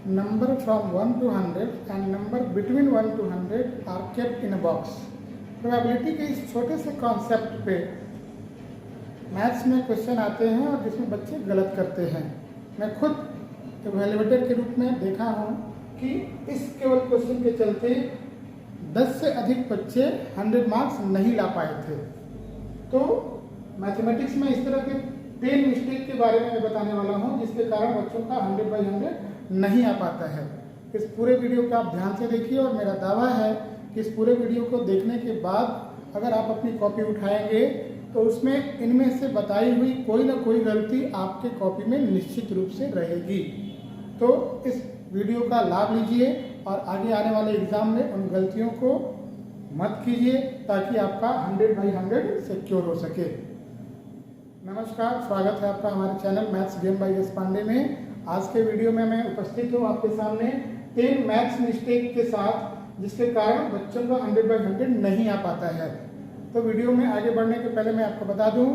number from 1 to 100 and number between 1 to 100 are kept in a box। Probability के इस छोटे से concept पे मैथ्स में क्वेश्चन आते हैं और जिसमें बच्चे गलत करते हैं। मैं खुद एवेल्युएटर के रूप में देखा हूँ कि इस केवल क्वेश्चन के चलते 10 से अधिक बच्चे 100 मार्क्स नहीं ला पाए थे। तो मैथमेटिक्स में इस तरह के 10 मिस्टेक के बारे में मैं बताने वाला हूँ जिसके कारण बच्चों का 100/100 नहीं आ पाता है। इस पूरे वीडियो को आप ध्यान से देखिए और मेरा दावा है कि इस पूरे वीडियो को देखने के बाद अगर आप अपनी कॉपी उठाएंगे तो उसमें इनमें से बताई हुई कोई ना कोई गलती आपके कॉपी में निश्चित रूप से रहेगी। तो इस वीडियो का लाभ लीजिए और आगे आने वाले एग्जाम में उन गलतियों को मत कीजिए ताकि आपका 100/100 सिक्योर हो सके। नमस्कार, स्वागत है आपका हमारे channel maths game by S Pandey में। आज के वीडियो में मैं उपस्थित हूँ आपके सामने 10 मैथ्स मिस्टेक के साथ जिसके कारण बच्चों का 100/100 नहीं आ पाता है। तो वीडियो में आगे बढ़ने के पहले मैं आपको बता दूं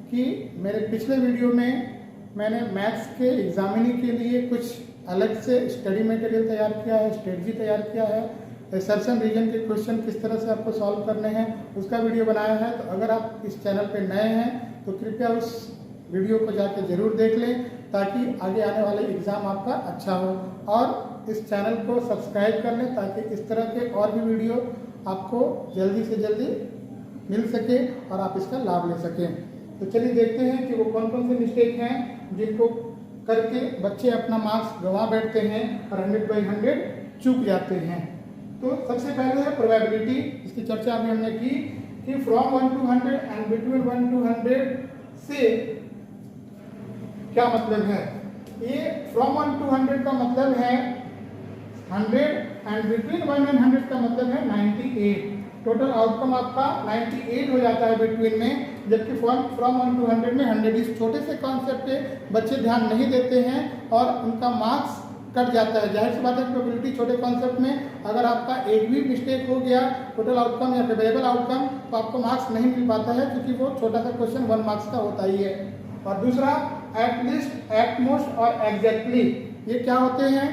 कि मेरे पिछले वीडियो में मैंने मैथ्स के एग्जामिनी के लिए कुछ अलग से स्टडी मटेरियल तैयार किया है, स्ट्रेटजी तैयार किया है, सर्चन रीजन के क्वेश्चन किस तरह से आपको सॉल्व करने हैं उसका वीडियो बनाया है। तो अगर आप इस चैनल पर नए हैं तो कृपया उस वीडियो को जाके जरूर देख लें ताकि आगे आने वाले एग्ज़ाम आपका अच्छा हो, और इस चैनल को सब्सक्राइब कर लें ताकि इस तरह के और भी वीडियो आपको जल्दी से जल्दी मिल सके और आप इसका लाभ ले सकें। तो चलिए देखते हैं कि वो कौन कौन से मिस्टेक हैं जिनको करके बच्चे अपना मार्क्स गंवा बैठते हैं और 100/100 चूक जाते हैं। तो सबसे पहले है प्रोबेबिलिटी, इसकी चर्चा अभी हमने की कि from 1 to 100 and between 1 to 100 से क्या मतलब है। ये फ्रॉम 1 to 100 का मतलब है 100 एंड बिटवीन 1 and 100 का मतलब है 98। टोटल आउटकम आपका 98 हो जाता है बिटवीन में, जबकि फ्रॉम 1 to 100 में 100 इस छोटे से कॉन्सेप्ट पे बच्चे ध्यान नहीं देते हैं और उनका मार्क्स कट जाता है। जाहिर सी बात है, प्रोबेबिलिटी छोटे कॉन्सेप्ट में अगर आपका एक भी मिस्टेक हो गया टोटल आउटकम या फेवरेबल आउटकम तो आपको मार्क्स नहीं मिल पाता है क्योंकि वो छोटा सा क्वेश्चन 1 मार्क्स का होता ही है। और दूसरा एटलीस्ट, एटमोस्ट और एग्जैक्टली, ये क्या होते हैं।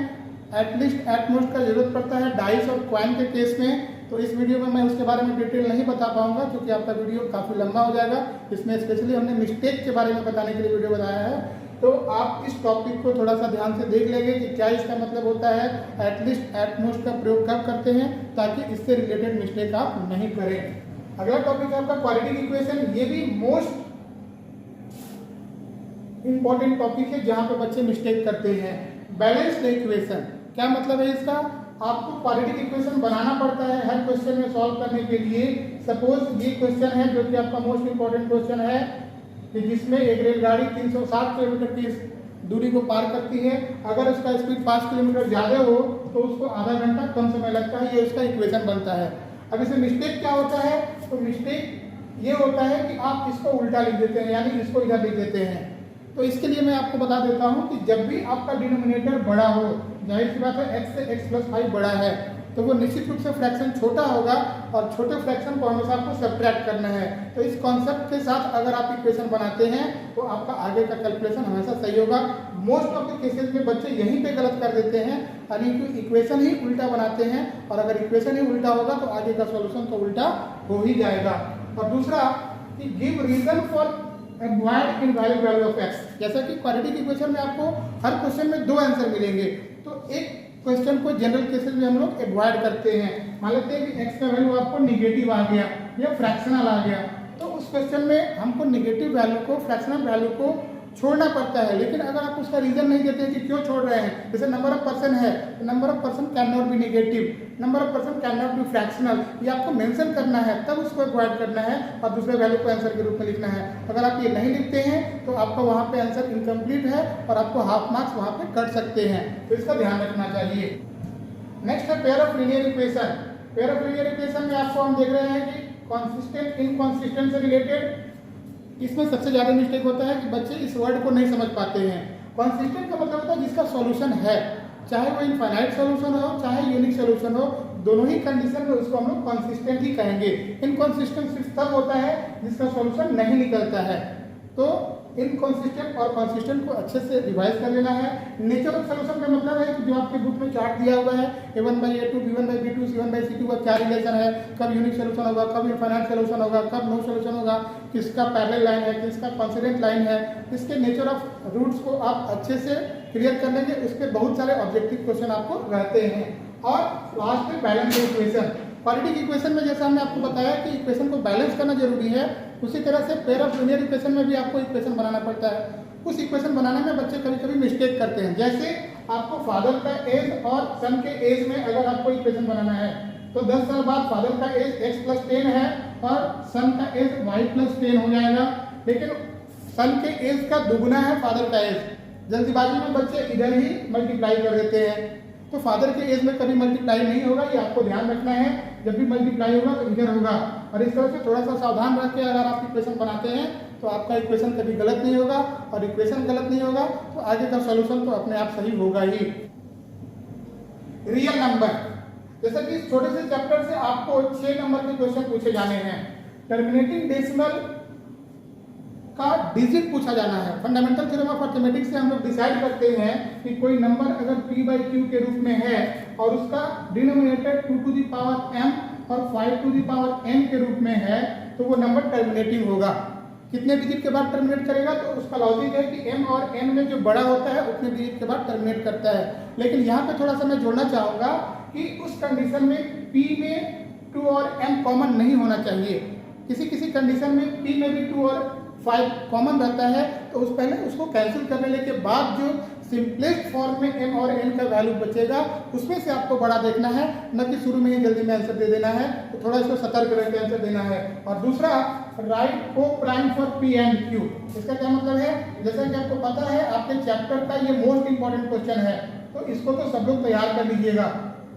एटलीस्ट, एटमोस्ट का जरूरत पड़ता है डाइस और क्वाइन के केस में। तो इस वीडियो में मैं उसके बारे में डिटेल नहीं बता पाऊंगा क्योंकि आपका वीडियो काफ़ी लंबा हो जाएगा। इसमें स्पेशली हमने मिस्टेक के बारे में बताने के लिए वीडियो बनाया है। तो आप इस टॉपिक को थोड़ा सा ध्यान से देख लेंगे कि क्या इसका मतलब होता है, एटलीस्ट, एटमोस्ट का प्रयोग कब करते हैं ताकि इससे रिलेटेड मिस्टेक आप नहीं करें। अगला टॉपिक है आपका क्वाड्रेटिक इक्वेशन। ये भी मोस्ट इंपॉर्टेंट टॉपिक है जहां पे बच्चे मिस्टेक करते हैं। बैलेंस्ड इक्वेशन, क्या मतलब है इसका। आपको क्वाड्रेटिक इक्वेशन बनाना पड़ता है हर क्वेश्चन में सॉल्व करने के लिए। सपोज ये क्वेश्चन है जो कि आपका मोस्ट इंपॉर्टेंट क्वेश्चन है कि जिसमें एक रेलगाड़ी 360 किलोमीटर की दूरी को पार करती है। अगर उसका स्पीड 5 किलोमीटर ज़्यादा हो तो उसको आधा घंटा कम समय लगता है। ये उसका इक्वेशन बनता है। अब इसमें मिस्टेक क्या होता है, तो मिस्टेक ये होता है कि आप इसको उल्टा लिख देते हैं, यानी इसको इधर लिख देते हैं। तो इसके लिए मैं आपको बता देता हूं कि जब भी आपका डिनोमिनेटर बड़ा हो, जाहिर सी बात है x से x+5 बड़ा है तो वो निश्चित रूप से फ्रैक्शन छोटा होगा और छोटे फ्रैक्शन को हमेशा आपको सब्ट्रैक्ट करना है। तो इस कॉन्सेप्ट के साथ अगर आप इक्वेशन बनाते हैं तो आपका आगे का कैलकुलेशन हमेशा सही होगा। मोस्ट ऑफ द केसेस में बच्चे यहीं पे गलत कर देते हैं, यानी कि इक्वेशन ही उल्टा बनाते हैं और अगर इक्वेशन ही उल्टा होगा तो आगे का सॉल्यूशन तो उल्टा हो ही जाएगा। और दूसरा कि give reason for avoid invalid value of x। जैसा कि क्वाड्रेटिक इक्वेशन में आपको हर क्वेश्चन में 2 आंसर मिलेंगे, तो एक क्वेश्चन को जनरल केसेस में हम लोग अवॉइड करते हैं। मान लेते हैं कि x का वैल्यू आपको निगेटिव आ गया या फ्रैक्शनल आ गया, तो उस क्वेश्चन में हमको निगेटिव वैल्यू को, फ्रैक्शनल वैल्यू को छोड़ना पड़ता है। लेकिन अगर आप उसका रीजन नहीं देते हैं कि क्यों छोड़ रहे हैं, जैसे नंबर ऑफ पर्सन है, number of person can not B negative, number of person can not be fractional, ये आपको मेंशन करना है, तब उसको अवॉइड करना है और दूसरे वैल्यू को आंसर के रूप में लिखना है। अगर आप ये नहीं लिखते हैं तो आपका वहाँ पे आंसर इनकम्प्लीट है और आपको हाफ मार्क्स वहाँ पे कट सकते हैं, तो इसका ध्यान रखना चाहिए। नेक्स्ट है pair of linear equation. Pair of linear equation में आपको हम देख रहे हैं कि कॉन्सिस्टेंट इनकॉन्सिस्टेंट से रिलेटेड इसमें सबसे ज़्यादा मिस्टेक होता है कि बच्चे इस वर्ड को नहीं समझ पाते हैं। कॉन्सिस्टेंट का मतलब होता है जिसका सॉल्यूशन है, चाहे वो इनफाइनाइट सॉल्यूशन हो चाहे यूनिक सॉल्यूशन हो, दोनों ही कंडीशन में उसको हम लोग कॉन्सिस्टेंट ही कहेंगे। इनकॉन्सिस्टेंट सिर्फ तब होता है जिसका सॉल्यूशन नहीं निकलता है। तो इनकॉन्सिस्टेंट और कॉन्सिस्टेंट को अच्छे से रिवाइज कर लेना है। नेचर ऑफ सोल्यूशन का मतलब है कि जो आपके बुक में चार्ट दिया हुआ है A1/A2, B1/B2, C1/C2 का क्या रिलेशन है, कब यूनिक सोल्यूशन होगा, कब इनफाइनाइट सोल्यूशन होगा, कब नो सोल्यूशन होगा, किसका पैरेलल लाइन है, किसका कॉन्सिडेंट लाइन है, इसके नेचर ऑफ रूट्स को आप अच्छे से क्लियर कर लेंगे। उसके बहुत सारे ऑब्जेक्टिव क्वेश्चन आपको रहते हैं। और लास्ट में बैलेंस इक्वेशन। क्वाड्रेटिक इक्वेशन में जैसा हमने आपको बताया कि इक्वेशन को बैलेंस करना जरूरी है, उसी तरह से पेयर ऑफ लीनियर इक्वेशन में भी आपको इक्वेशन बनाना पड़ता है। उस इक्वेशन बनाने में बच्चे कभी कभी मिस्टेक करते हैं। जैसे आपको फादर का एज और सन के एज में अगर आपको इक्वेशन बनाना है तो 10 साल बाद फादर का एज x+10 है और सन का एज y+10 हो जाएगा, लेकिन सन के एज का दुगुना है फादर का एज। जल्दीबाजी में बच्चे इधर ही मल्टीप्लाई कर देते हैं, तो फादर के एज में कभी मल्टीप्लाई नहीं होगा, ये आपको ध्यान रखना है। जब भी मल्टीप्लाई होगा तो इधर होगा, और इस तरह से थोड़ा सा सावधान रख के अगर आप इक्वेशन बनाते हैं तो आपका इक्वेशन कभी गलत नहीं होगा, और इक्वेशन गलत नहीं होगा तो आगे का सॉल्यूशन तो अपने आप सही होगा ही। रियल नंबर, जैसे कि इस छोटे से चैप्टर से आपको 6 नंबर के क्वेश्चन पूछे जाने हैं। टर्मिनेटिंग डेसिमल का डिजिट पूछा जाना है। फंडामेंटल थ्योरम ऑफ अर्थमेटिक्स से हम लोग डिसाइड करते हैं कि कोई नंबर अगर p/q के रूप में है और उसका डिनोमिनेटर 2m और 5n के रूप में है तो वो नंबर टर्मिनेटिंग होगा। कितने डिजिट के बाद टर्मिनेट करेगा, तो उसका लॉजिक है कि m और n में जो बड़ा होता है उतने डिजिट के बाद टर्मिनेट करता है। लेकिन यहाँ पे थोड़ा सा मैं जोड़ना चाहूँगा कि उस कंडीशन में p में 2 और m कॉमन नहीं होना चाहिए। किसी किसी कंडीशन में p में भी 2 और 5 कॉमन रहता है, तो उस पहले उसको कैंसिल करने के बाद जो सिंपलेस्ट फॉर्म में m और n का वैल्यू बचेगा उसमें से आपको बड़ा देखना है, न कि शुरू में ही जल्दी में आंसर दे देना है। तो थोड़ा इसको सतर्क रह के आंसर देना है। और दूसरा, राइट को prime for p and q। इसका क्या मतलब है, जैसा कि आपको पता है आपके चैप्टर का ये मोस्ट इंपॉर्टेंट क्वेश्चन है, तो इसको तो सब लोग तैयार कर लीजिएगा।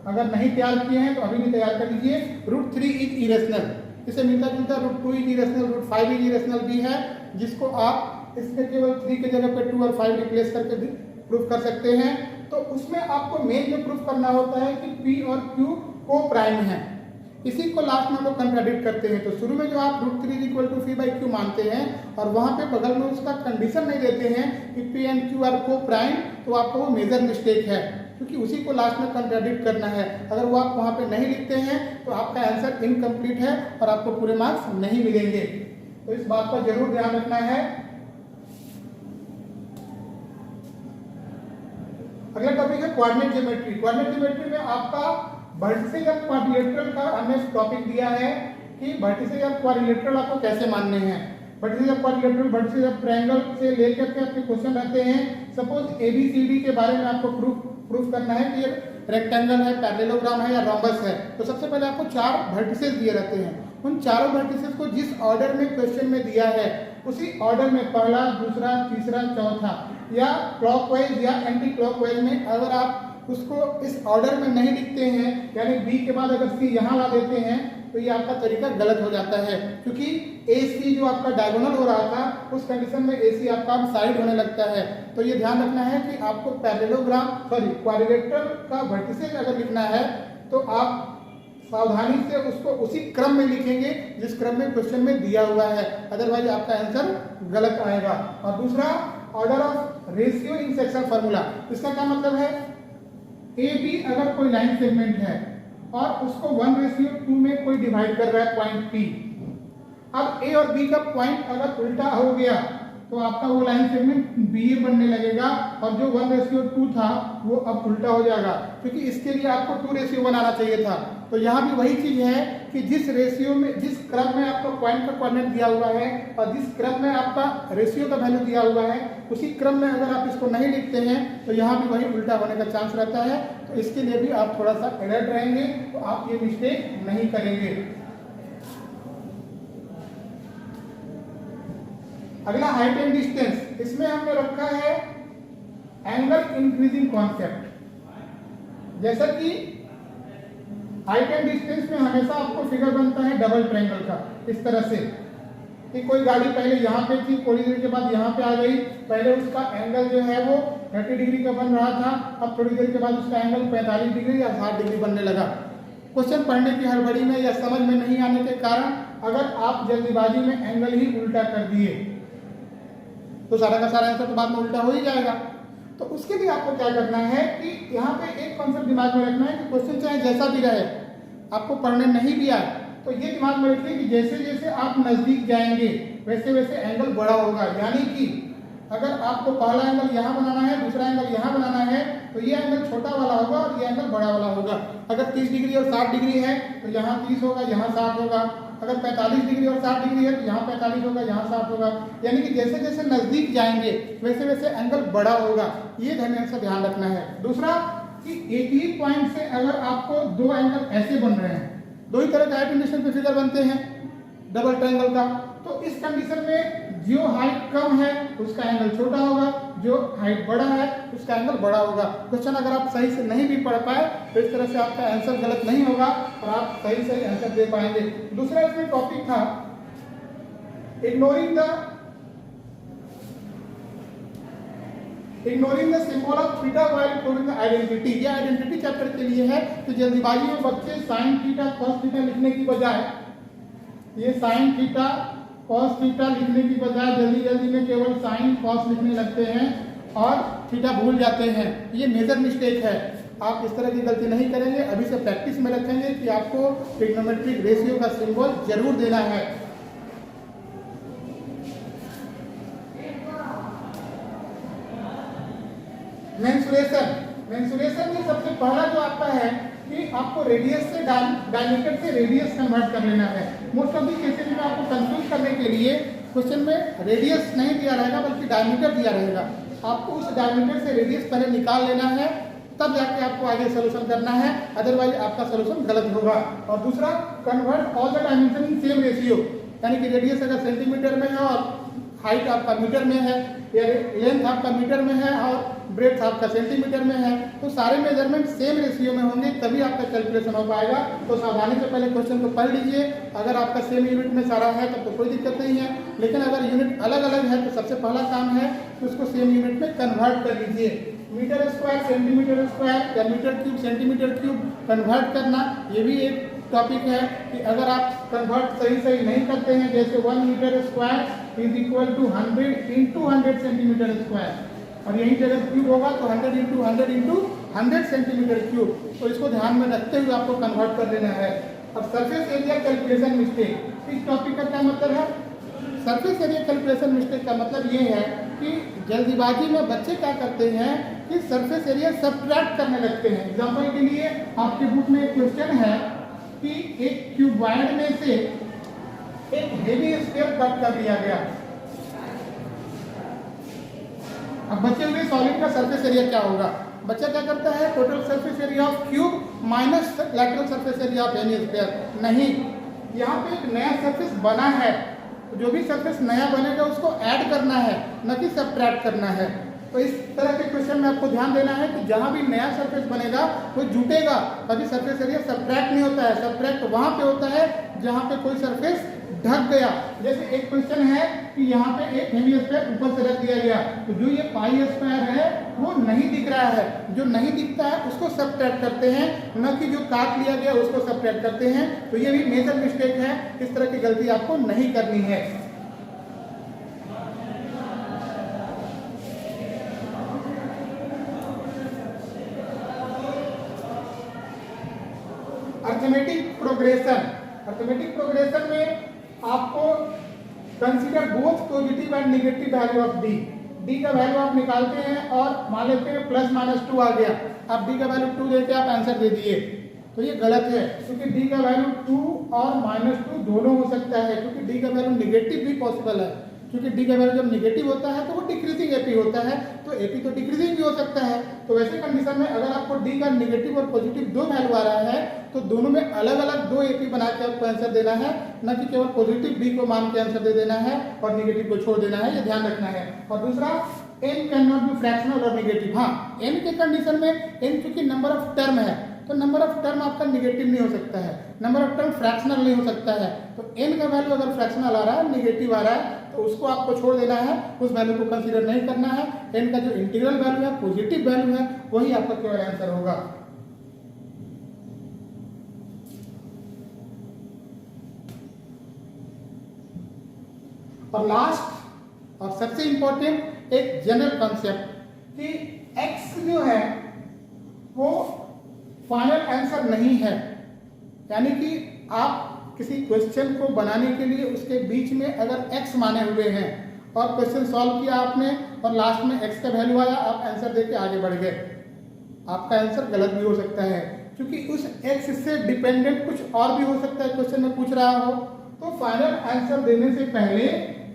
अगर नहीं तैयार किए हैं तो अभी भी तैयार कर लीजिए। √3 इज इरेशनल, इसे मिलता जुलता √2 इज इरेशनल, √5 इज इरेशनल भी है, जिसको आप इसमें केवल 3 के जगह पे 2 और 5 रिप्लेस करके भी प्रूफ कर सकते हैं। तो उसमें आपको मेन जो प्रूफ करना होता है कि p और q को प्राइम है। इसी को लास्ट में हम लोग कंट्राडिक्ट करते हैं। तो शुरू में जो आप √3 = p/q मानते हैं और वहां पे बगल में उसका कंडीशन नहीं देते हैं कि p एंड q आर को प्राइम, तो आपको वो मेजर मिस्टेक है, क्योंकि उसी को लास्ट में कंट्राडिक्ट करना है। अगर वो आप वहां पे नहीं लिखते हैं तो आपका आंसर इनकम्प्लीट है और आपको पूरे मार्क्स नहीं मिलेंगे। तो इस बात का जरूर ध्यान रखना है। अगला टॉपिक है कोऑर्डिनेट ज्योमेट्री। कोऑर्डिनेट ज्योमेट्री में आपका वर्टिसेस और क्वाड्रिलेटरल का हमने टॉपिक दिया है कि वर्टिसेस और क्वाड्रिलेटरल आपको कैसे मानने हैं। वर्टिसेस और क्वाड्रिलेटरल, वर्टिसेस और ट्रायंगल से लेकर के आपके क्वेश्चन रहते हैं। सपोज ABCD के बारे में आपको प्रूफ करना है कि ये रेक्टेंगल है, पैरेललोग्राम है या रोम्बस है। तो सबसे पहले आपको 4 वर्टिसेस दिए रहते हैं। उन चारों वर्टिसेस को जिस ऑर्डर में क्वेश्चन में दिया है उसी ऑर्डर में पहला, दूसरा, तीसरा, चौथा या क्लॉकवाइज या एंटी क्लॉकवाइज में अगर आप उसको इस ऑर्डर में नहीं लिखते हैं, यानी B के बाद अगर C यहाँ ला देते हैं तो ये आपका तरीका गलत हो जाता है, क्योंकि AC जो आपका डायगोनल हो रहा था उस कंडीशन में AC आपका साइड होने लगता है। तो ये ध्यान रखना है कि आपको क्वाड्रिलेटरल का वर्टिसेस अगर लिखना है तो आप सावधानी से उसको उसी क्रम में लिखेंगे जिस क्रम में क्वेश्चन में दिया हुआ है, अदरवाइज आपका आंसर गलत आएगा। और दूसरा, order of ratio in section formula. इसका क्या मतलब है, AB अगर कोई लाइन सेगमेंट है और उसको 1:2 में कोई डिवाइड कर रहा है पॉइंट P, अब A और B का पॉइंट अगर उल्टा हो गया तो आपका वो लाइन सेगमेंट BA बनने लगेगा और जो 1:2 था वो अब उल्टा हो जाएगा, क्योंकि इसके लिए आपको 2 बनाना चाहिए था। तो यहाँ भी वही चीज है कि जिस रेशियो में, जिस क्रम में आपका पॉइंट का कोऑर्डिनेट दिया हुआ है और जिस क्रम में आपका रेशियो का वैल्यू दिया हुआ है उसी क्रम में अगर आप इसको नहीं लिखते हैं तो यहाँ भी वही उल्टा होने का चांस रहता है। तो इसके लिए भी आप थोड़ा सा अलर्ट रहेंगे, तो आप ये मिस्टेक नहीं करेंगे। अगला हाइट एंड डिस्टेंस, इसमें हमने रखा है एंगल इंक्रीजिंग कॉन्सेप्ट। जैसा कि हाइट एंड डिस्टेंस में हमेशा आपको फिगर बनता है डबल ट्रायंगल का, इस तरह से कि कोई गाड़ी पहले यहाँ पे थी, थोड़ी देर के बाद यहाँ पे आ गई, पहले उसका एंगल जो है वो 30 डिग्री का बन रहा था, अब थोड़ी देर के बाद उसका एंगल 45 डिग्री या 60 डिग्री बनने लगा। क्वेश्चन पढ़ने की हड़बड़ी में या समझ में नहीं आने के कारण अगर आप जल्दीबाजी में एंगल ही उल्टा कर दिए तो सारा का सारा आंसर तो बाद में उल्टा हो ही जाएगा। तो उसके लिए आपको क्या करना है कि यहाँ पे एक कॉन्सेप्ट दिमाग में रखना है कि क्वेश्चन चाहे जैसा भी रहे, आपको पढ़ने नहीं भी आए तो ये दिमाग में रखिए कि जैसे जैसे आप नजदीक जाएंगे वैसे वैसे एंगल बड़ा होगा। यानी कि अगर आपको पहला एंगल यहाँ बनाना है, दूसरा एंगल यहाँ बनाना है, तो ये एंगल छोटा वाला होगा और ये एंगल बड़ा वाला होगा। अगर 30 डिग्री और 60 डिग्री है तो यहाँ 30 होगा, यहाँ 60 होगा। अगर 45 डिग्री और 60 डिग्री है तो यहाँ 45 होगा, यहाँ 60 होगा। यानी कि जैसे जैसे नजदीक जाएंगे वैसे वैसे एंगल बड़ा होगा। ये हमेशा ध्यान रखना है। दूसरा कि एक ही पॉइंट से अगर आपको दो एंगल ऐसे बन रहे हैं, दो ही तरह का हाइट कंडीशन पे फिगर बनते हैं डबल ट्रायंगल का, तो इस कंडीशन में जो हाइट कम है उसका एंगल छोटा होगा, जो हाइट बड़ा है उसका एंगल बड़ा होगा। क्वेश्चन अगर आप सही से नहीं भी पढ़ पाए तो इस तरह से आपका आंसर गलत नहीं होगा और आप सही सही आंसर दे पाएंगे। दूसरा इसमें टॉपिक था ignoring the symbol of theta while proving the identity. ये आइडेंटिटी चैप्टर के लिए है। तो जल्दीबाजी में बच्चे साइन थीटा कॉस थीटा लिखने की बजाय, ये साइन थीटा कॉस थीटा लिखने की बजाय जल्दी जल्दी में केवल साइन कॉस लिखने लगते हैं और थीटा भूल जाते हैं। ये मेजर मिस्टेक है। आप इस तरह की गलती नहीं करेंगे। अभी से प्रैक्टिस में रखेंगे कि आपको ट्रिग्नोमेट्रिक रेशियो का सिंबल जरूर देना है। मेंसुरेशन में सबसे पहला जो आपका है कि आपको रेडियस से डायमीटर से रेडियस कन्वर्ट कर लेना है। मोस्ट ऑफ दी केसेस में आपको कंफ्यूज करने के लिए क्वेश्चन में रेडियस नहीं दिया रहेगा बल्कि डायमीटर दिया रहेगा। आपको उस डायमीटर से रेडियस पहले निकाल लेना है, तब जाके आपको आगे सोल्यूशन करना है, अदरवाइज आपका सोल्यूशन गलत होगा। और दूसरा, convert all the dimension in same ratio, यानी कि रेडियस अगर सेंटीमीटर में है और हाइट आपका मीटर में है, या लेंथ आपका मीटर में है और ब्रेड्थ आपका सेंटीमीटर में है, तो सारे मेजरमेंट सेम रेशियो में होंगे तभी आपका कैलकुलेशन हो पाएगा। तो सावधानी से पहले क्वेश्चन को पढ़ लीजिए। अगर आपका सेम यूनिट में सारा है तब तो कोई दिक्कत नहीं है, लेकिन अगर यूनिट अलग अलग है तो सबसे पहला काम है कि उसको सेम यूनिट में कन्वर्ट कर लीजिए। मीटर स्क्वायर सेंटीमीटर स्क्वायर या metre cube centimetre cube convert करना, ये भी एक टॉपिक है कि अगर आप कन्वर्ट सही नहीं करते हैं, जैसे 1 metre square is equal to 100 into 100 centimetre square, और यही जगह क्यूब होगा तो 100 इंटू 100 इंटू 100 सेंटीमीटर क्यूब, तो इसको ध्यान में रखते हुए आपको कन्वर्ट कर देना है। अब सरफेस एरिया कैलकुलेशन मिस्टेक, इस टॉपिक का क्या मतलब है? सरफेस एरिया कैलकुलेशन मिस्टेक का मतलब ये है कि जल्दीबाजी में बच्चे क्या करते हैं कि सरफेस एरिया सब्ट्रैक्ट करने लगते हैं। एग्जाम्पल के लिए आपके बुक में एक क्वेश्चन है कि एक क्यूबॉइड में से एक हेवी स्फीयर कट कर दिया गया। अब बचे हुए सॉलिड का सरफेस एरिया क्या होगा? बच्चा क्या करता है, total surface area of cube minus lateral surface area of any sphere. नहीं, यहाँ पे एक नया सरफेस बना है, जो भी सरफेस नया बनेगा उसको ऐड करना है, न कि सब्ट्रैक्ट करना है। तो इस तरह के क्वेश्चन में आपको ध्यान देना है कि जहां भी नया सरफेस बनेगा वो जुटेगा, कभी सरफेस एरिया सब्ट्रैक्ट नहीं होता है। सब्ट्रैक्ट वहां पे होता है जहां पे कोई सरफेस ढक गया। जैसे एक क्वेश्चन है कि यहाँ पे एक हेवी स्फीयर ऊपर से रख दिया गया, तो जो ये पाई स्क्वायर है वो नहीं दिख रहा है, जो नहीं दिखता है उसको सब्ट्रैक्ट करते हैं, न कि जो काट लिया गया उसको सब्ट्रैक्ट करते हैं। तो ये भी मेजर मिस्टेक है, इस तरह की गलती आपको नहीं करनी है। अर्थमेटिक प्रोग्रेशन में आपको consider both positive and negative value of D का वैल्यू आप निकालते हैं और मान लेते हैं प्लस माइनस 2 आ गया, आप डी का वैल्यू 2 देके आप आंसर दे दिए, तो ये गलत है, क्योंकि डी का वैल्यू 2 और -2 दोनों हो सकता है, क्योंकि डी का वैल्यू निगेटिव भी पॉसिबल है, क्योंकि डी का वैल्यू जब निगेटिव होता है तो वो डिक्रीजिंग एपी होता है, तो एपी तो डिक्रीजिंग भी हो सकता है। तो वैसे कंडीशन में अगर आपको डी का निगेटिव और पॉजिटिव दो वैल्यू आ रहा है तो दोनों में अलग अलग दो एपी बना के आपको आंसर देना है, न कि केवल पॉजिटिव डी को मान के आंसर दे देना है और निगेटिव को छोड़ देना है, ये ध्यान रखना है। और दूसरा, N can not be fractional और नेगेटिव। हाँ, एन के कंडीशन में एन क्योंकि नंबर ऑफ टर्म है तो नंबर ऑफ टर्म आपका निगेटिव नहीं हो सकता है, नंबर ऑफ टर्म फ्रैक्शनल नहीं हो सकता है। तो एन का वैल्यू अगर फ्रैक्शनल आ रहा है, निगेटिव आ रहा है, तो उसको आपको छोड़ देना है, उस वैल्यू को कंसीडर नहीं करना है। एन का जो इंटीग्रल वैल्यू है, पॉजिटिव वैल्यू है, वही आपका केवल आंसर होगा। और सबसे इंपॉर्टेंट एक जनरल कॉन्सेप्ट कि x जो है वो फाइनल आंसर नहीं है, यानी कि आप किसी क्वेश्चन को बनाने के लिए उसके बीच में अगर x माने हुए हैं और क्वेश्चन सॉल्व किया आपने और लास्ट में x का वैल्यू आया, आप आंसर देके आगे बढ़ गए, आपका आंसर गलत भी हो सकता है क्योंकि उस x से डिपेंडेंट कुछ और भी हो सकता है क्वेश्चन में पूछ रहा हो। तो फाइनल आंसर देने से पहले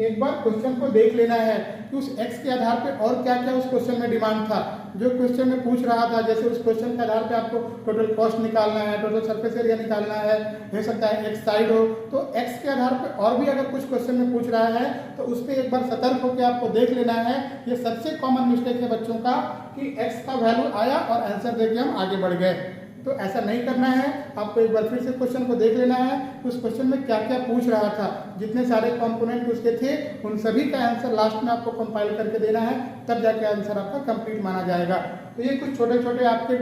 एक बार क्वेश्चन को देख लेना है कि उस x के आधार पे और क्या क्या उस क्वेश्चन में डिमांड था जो क्वेश्चन में पूछ रहा था। जैसे उस क्वेश्चन के आधार पे आपको टोटल कॉस्ट निकालना है, टोटल सरफेस एरिया निकालना है, हो सकता है x साइड हो, तो x के आधार पे और भी अगर कुछ क्वेश्चन में पूछ रहा है तो उस पर एक बार सतर्क होकर आपको देख लेना है। ये सबसे कॉमन मिस्टेक है बच्चों का कि x का वैल्यू आया और आंसर देके हम आगे बढ़ गए। तो ऐसा नहीं करना है, आपको एक बार फिर से क्वेश्चन को देख लेना है उस क्वेश्चन में क्या क्या पूछ रहा था, जितने सारे कंपोनेंट उसके थे उन सभी का आंसर लास्ट में आपको कंपाइल करके देना है, तब जाके आंसर आपका कंप्लीट माना जाएगा। तो ये कुछ छोटे छोटे आपके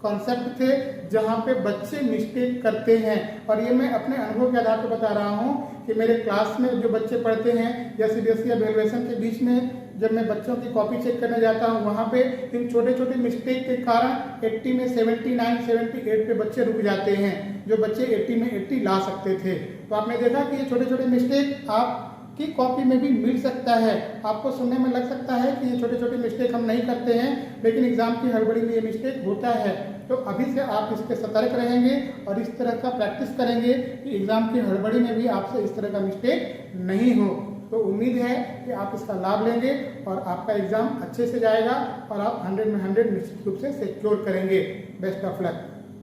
कॉन्सेप्ट थे जहाँ पे बच्चे मिस्टेक करते हैं और ये मैं अपने अनुभव के आधार पर बता रहा हूँ कि मेरे क्लास में जो बच्चे पढ़ते हैं या सीबीएसई एवेल्युएशन के बीच में जब मैं बच्चों की कॉपी चेक करने जाता हूँ वहाँ पे इन छोटे छोटे मिस्टेक के कारण 80 में 79, 78 पे बच्चे रुक जाते हैं, जो बच्चे 80 में 80 ला सकते थे। तो आपने देखा कि ये छोटे छोटे मिस्टेक आपकी कॉपी में भी मिल सकता है। आपको सुनने में लग सकता है कि ये छोटे छोटे मिस्टेक हम नहीं करते हैं, लेकिन एग्जाम की हड़बड़ी में ये मिस्टेक होता है। तो अभी से आप इसके सतर्क रहेंगे और इस तरह का प्रैक्टिस करेंगे कि एग्जाम की हड़बड़ी में भी आपसे इस तरह का मिस्टेक नहीं हो। तो उम्मीद है कि आप इसका लाभ लेंगे और आपका एग्जाम अच्छे से जाएगा और आप 100 में 100 निश्चित रूप से सिक्योर करेंगे। Best of luck.